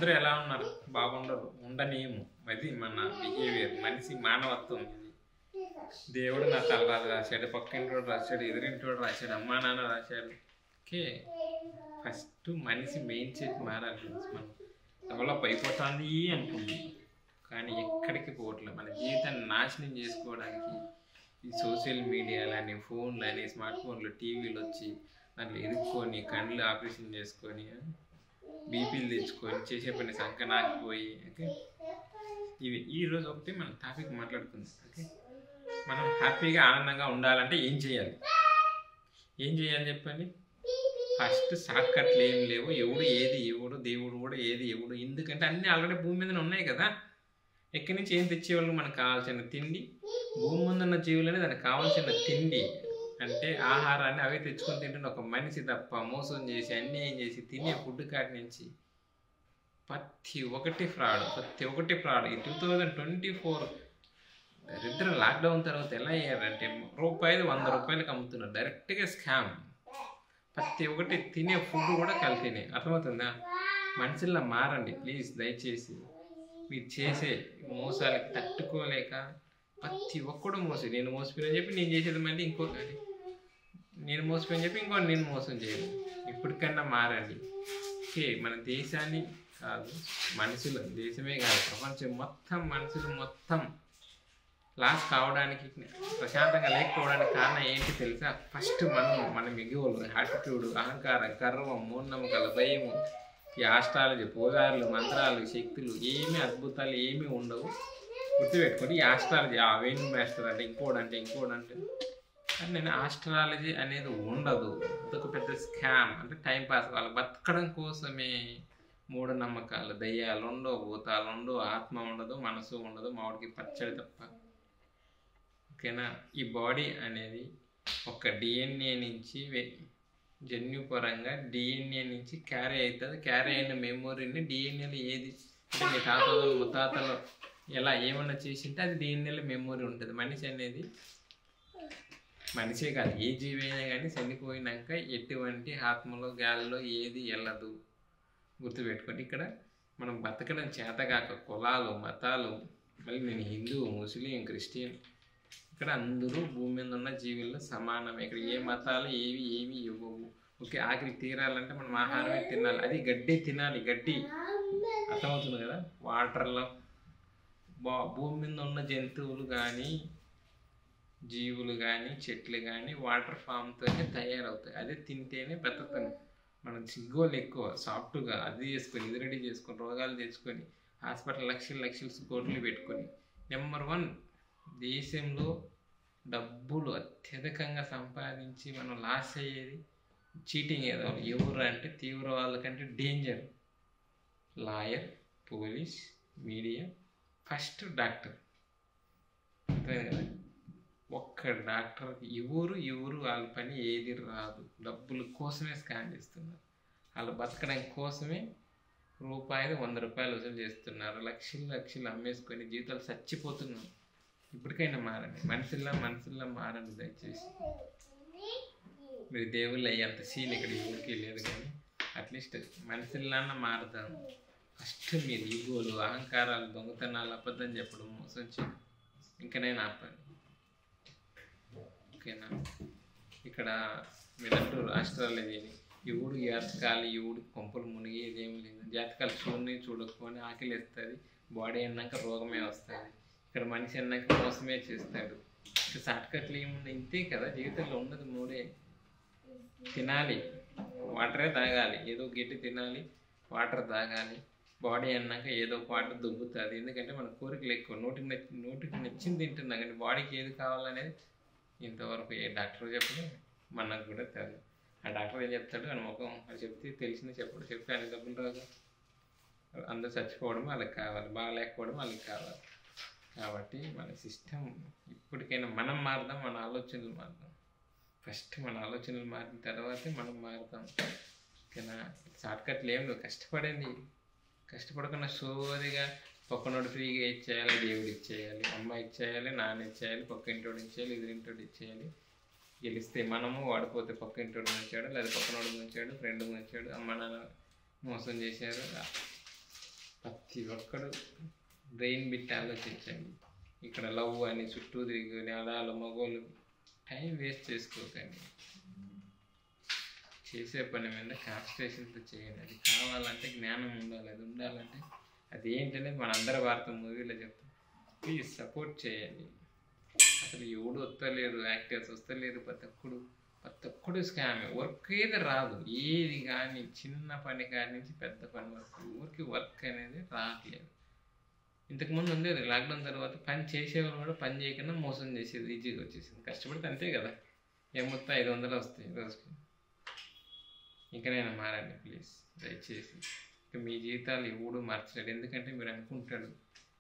అందరూ ఎలా ఉన్నారు? బాగుండరు, ఉండనేమో. అది మన బిహేవియర్, మనిషి మానవత్వం ఇది. దేవుడు నా తలరాదు రాశాడు, పక్కింటోడు రాశాడు, ఎదురింటోడు రాశాడు, అమ్మా నాన్న రాశాడు. ఓకే, ఫస్ట్ మనిషి మెయిన్ సెట్ మారాలి. మనం డెవలప్ అయిపోతుంది అనుకుంది, కానీ ఎక్కడికి పోవట్లేదు. మన జీవితాన్ని నాశనం చేసుకోవడానికి ఈ సోషల్ మీడియాలని, ఫోన్లని, స్మార్ట్ ఫోన్లు, టీవీలు వచ్చి దాంట్లో ఎదుర్కొని కళ్ళు ఆపరేషన్ చేసుకొని బీపీలు తెచ్చుకొని చేసే పని సంక నాకిపోయి. ఓకే, ఇది ఈరోజు ఒకటి మన టాపిక్ మాట్లాడుకుందాం. ఓకే, మనం హ్యాపీగా ఆనందంగా ఉండాలంటే ఏం చేయాలి చెప్పండి. ఫస్ట్ షార్ట్ కట్లు ఏం లేవు. ఎవడు ఏది ఎవడు, దేవుడు కూడా ఏది ఎవడు. ఎందుకంటే అన్నీ ఆల్రెడీ భూమి మీదనే ఉన్నాయి కదా. ఎక్కడి నుంచి ఏం తెచ్చేవాళ్ళు? మనకు కావాల్సిన తిండి, భూమి ముందు ఉన్న జీవులని దానికి కావాల్సిన తిండి అంటే ఆహారాన్ని అవే తెచ్చుకొని తింటున్న ఒక మనిషి తప్ప మోసం చేసి అన్యాయం చేసి తినే ఫుడ్ కాటి నుంచి ప్రతి ఒక్కటి ఫ్రాడ్. ఈ 2024 దరిద్ర లాక్డౌన్ తర్వాత ఎలా అయ్యారంటే రూపాయలు 100 రూపాయలకి అమ్ముతున్నారు, డైరెక్ట్గా స్కామ్. ప్రతి ఒక్కటి తినే ఫుడ్ కూడా కలిపినాయి. అర్థమవుతుందా? మనుషుల్లో మారండి ప్లీజ్, దయచేసి. మీరు చేసే మోసాలకి తట్టుకోలేక ప్రతి ఒక్కడు నేను మోసపోయిన చెప్పి నేను చేసేది మళ్ళీ ఇంకొకటి, నేను మోసపోయిన చెప్పి ఇంకోటి నేను మోసం చేయను. ఇప్పటికన్నా మారండి. ఓకే, మన దేశాన్ని కాదు, మనుషులు, దేశమే కాదు, ప్రపంచం మొత్తం మనుషులు మొత్తం లాస్ కావడానికి, ప్రశాంతంగా లేకపోవడానికి కారణం ఏంటి తెలుసా? ఫస్ట్ మన మిగువులు, యాటిట్యూడ్, అహంకారం, గర్వం, మూఢనమ్మకాలు, భయము, ఈ ఆస్ట్రాలజీ, పూజారులు, మంత్రాలు, శక్తులు, ఏమీ అద్భుతాలు ఏమీ ఉండవు. గుర్తుపెట్టుకోండి, ఈ ఆస్ట్రాలజీ వేణు మాస్టర్ అంటే ఇంకోడంటే కానీ నేను ఆస్ట్రాలజీ అనేది ఉండదు. అదొక పెద్ద స్కామ్. అంటే టైంపాస్, వాళ్ళు బతకడం కోసమే. మూఢనమ్మకాలు, దయ్యాలు ఉండవు, భూతాలు ఉండవు, ఆత్మ ఉండదు, మనసు ఉండదు, మామిడికి పచ్చడి తప్ప. ఓకేనా? ఈ బాడీ అనేది ఒక డిఎన్ఏ నుంచి జన్యుపరంగా డిఎన్ఏ నుంచి క్యారీ అవుతుంది. క్యారీ అయిన మెమొరీని డిఎన్ఏలో ఏది అంటే మీ తాతలు ముత్తాతలు ఎలా ఏమన్నా చేసింటే అది డిఎన్ఏలో మెమొరీ ఉంటుంది. మనిషి అనేది మనిషే కాదు, ఏ జీవి అయినా కానీ చనిపోయినాక ఎటువంటి ఆత్మలో గాలిలో ఏది వెళ్ళదు. గుర్తుపెట్టుకోండి. ఇక్కడ మనం బతకడం చేతగాక కులాలు, మతాలు, మళ్ళీ నేను హిందూ, ముస్లిం, క్రిస్టియన్, ఇక్కడ అందరూ భూమి మీద ఉన్న జీవుల్లో సమానమే. ఇక్కడ ఏ మతాలు ఏమి ఇవ్వవు. ఓకే, ఆకలి తీరాలంటే మనం ఆహారమే తినాలి, అది గడ్డి తినాలి. గడ్డి అర్థమవుతుంది కదా. వాటర్లో భూమి మీద ఉన్న జంతువులు కానీ జీవులు కానీ చెట్లు కానీ వాటర్ ఫామ్తోనే తయారవుతాయి. అదే తింటేనే బతుకుతాను. మనం సిగ్గోళ్ళు ఎక్కువ సాఫ్ట్గా అది చేసుకొని ఇది రెడీ చేసుకొని రోగాలు తెచ్చుకొని హాస్పిటల్ లక్షలు కోట్లు పెట్టుకొని నెంబర్ 1 దేశంలో డబ్బులు అత్యధికంగా సంపాదించి మనం లాస్ అయ్యేది చీటింగ్. ఎవరు అంటే తీవ్రవాళ్ళకంటే danger lawyer, police, media, first doctor. అంతే కదా. ఒక్క డాక్టర్కి ఎవరు వాళ్ళ పని ఏది రాదు. డబ్బుల కోసమే స్కామ్ చేస్తున్నారు. వాళ్ళు బతకడం కోసమే రూపాయలు 100 రూపాయలు వసూలు చేస్తున్నారు. లక్షలు అమ్మేసుకొని జీవితాలు చచ్చిపోతున్నాం. ఇప్పటికైనా మారండి, మనుషుల్లా మారండి దయచేసి. మీరు దేవుళ్ళు అయ్యేంత సీన్ ఇక్కడ ఊరికి లేదు, కానీ అట్లీస్ట్ మనుషుల్లాన్న మారుతాం. ఫస్ట్ మీరు ఈగోలు, అహంకారాలు, దొంగతనాలు, అబద్ధం చెప్పడం, మోసం చేయడం ఇంకనైనా ఆపండి. ఓకేనా? ఇక్కడ మీరంటూ ఆస్ట్రాలజీని ఎవడు జాతకాలు, ఎవడు కొంపలు మునిగి ఇదేమి లేదు. జాతకాలు చూడకపోని ఆకలి వేస్తుంది, బాడీ అన్నాక రోగమే వస్తుంది. ఇక్కడ మనిషి అన్నాక మోసమే చేస్తాడు. ఇక్కడ షార్ట్కట్లు ఏముంది? ఇంతే కదా జీవితంలో ఉన్నది 3. తినాలి, వాటరే తాగాలి, ఏదో గట్టి తినాలి, వాటర్ తాగాలి. బాడీ అన్నాక ఏదో పాట దుబ్బుతుంది. ఎందుకంటే మన కోరికలు ఎక్కువ. నోటికి నచ్చింది తింటున్నా, కానీ బాడీకి ఏది కావాలనేది ఇంతవరకు ఏ డాక్టర్ చెప్పడు, మనకు కూడా తెలియదు. ఆ డాక్టర్ ఏం చెప్తాడు అని ముఖం అది చెప్తే తెలిసింది చెప్పడు. చెప్తే అన్ని డబ్బులు రాదు. అందరూ చచ్చిపోవడం వాళ్ళకి కావాలి, బాగాలేకపోవడం వాళ్ళకి కావాలి. కాబట్టి మన సిస్టమ్ ఇప్పటికైనా మనం మారుదాం, మన ఆలోచనలు మారుదాం. ఫస్ట్ మన ఆలోచనలు మారిన తర్వాతే మనం మారుతాం. ఓకేనా? షార్ట్కట్లు ఏం లేవు. కష్టపడకుండా సోదిగా పక్కనోడు ఫ్రీగా ఇచ్చేయాలి, దేవుడు ఇచ్చేయాలి, అమ్మ ఇచ్చేయాలి, నాన్న ఇచ్చేయాలి, పక్క ఇంటోడు ఇచ్చేయాలి, ఎదురింటోడు ఇచ్చేయాలి. గెలిస్తే మనము, వాడిపోతే పక్క ఇంటోడు ముంచాడు, లేదా పక్కనోడు ముంచాడు, ఫ్రెండ్ ముంచాడు, అమ్మ నాన్న మోసం చేశారు. ప్రతి ఒక్కడు బ్రెయిన్ బిట్ ఆలోచించండి. ఇక్కడ లవ్ అని చుట్టూ తిరిగి అడాలు మగోళ్ళు టైం వేస్ట్ చేసుకోకండి. చేసే పని మీద కాన్సన్ట్రేషన్తో చేయండి. అది కావాలంటే జ్ఞానం ఉండాలి, అది ఉండాలంటే అది ఏంటనేది మనందరి భారత మూవీలో చెప్తాం. ప్లీజ్ సపోర్ట్ చేయండి. అసలు ఎవడు వస్తలేరు, యాక్టర్స్ వస్తలేరు, ప్రతి ఒక్కడు స్కామ్. వర్క్ ఏది రాదు, ఏది కానీ చిన్న పని కాడి నుంచి పెద్ద పని వరకు ఊరికి వర్క్ అనేది రావట్లేదు. ఇంతకుముందు ఉండేది, లాక్డౌన్ తర్వాత పని చేసేవాళ్ళు కూడా పని చేయకుండా మోసం చేసేది ఈజీగా వచ్చేసింది. కష్టపడితే అంతే కదా, ఏమొస్తా 500 వస్తాయి రోజుకి. ఇంకనైనా మారండి ప్లీజ్, దయచేసి. ఇక మీ జీవితాలు ఎవడు మార్చలేడు. ఎందుకంటే మీరు అనుకుంటాడు,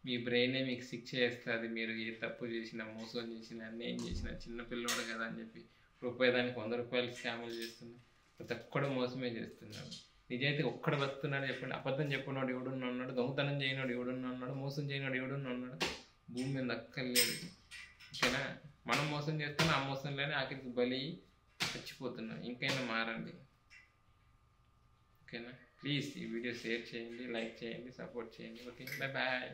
మీ బ్రెయినే మీకు శిక్ష చేస్తుంది. మీరు ఏ తప్పు చేసినా, మోసం చేసినా, అన్యాయం చేసినా, చిన్నపిల్లోడు కదా అని చెప్పి రూపాయి 100 రూపాయలు స్కాములు చేస్తున్నారు. ప్రతి ఒక్కడు మోసమే చేస్తున్నాడు. నిజాయితీ ఒక్కడు బతున్నాడు చెప్పండి. అబద్ధం చెప్పినోడు ఎవడున్నా ఉన్నాడు, దొంగతనం చేయనోడు ఎవడున్నా ఉన్నాడు, మోసం చేయనోడు ఎవడున్నా ఉన్నాడు. భూమి మీద అక్కర్లేదు. ఓకేనా? మనం మోసం చేస్తున్నాం, ఆ మోసంలోనే ఆఖరికి బలి చచ్చిపోతున్నాం. ఇంకైనా మారండి. ఓకేనా? ప్లీజ్ ఈ వీడియో షేర్ చేయండి, లైక్ చేయండి, సపోర్ట్ చేయండి. Okay, bye.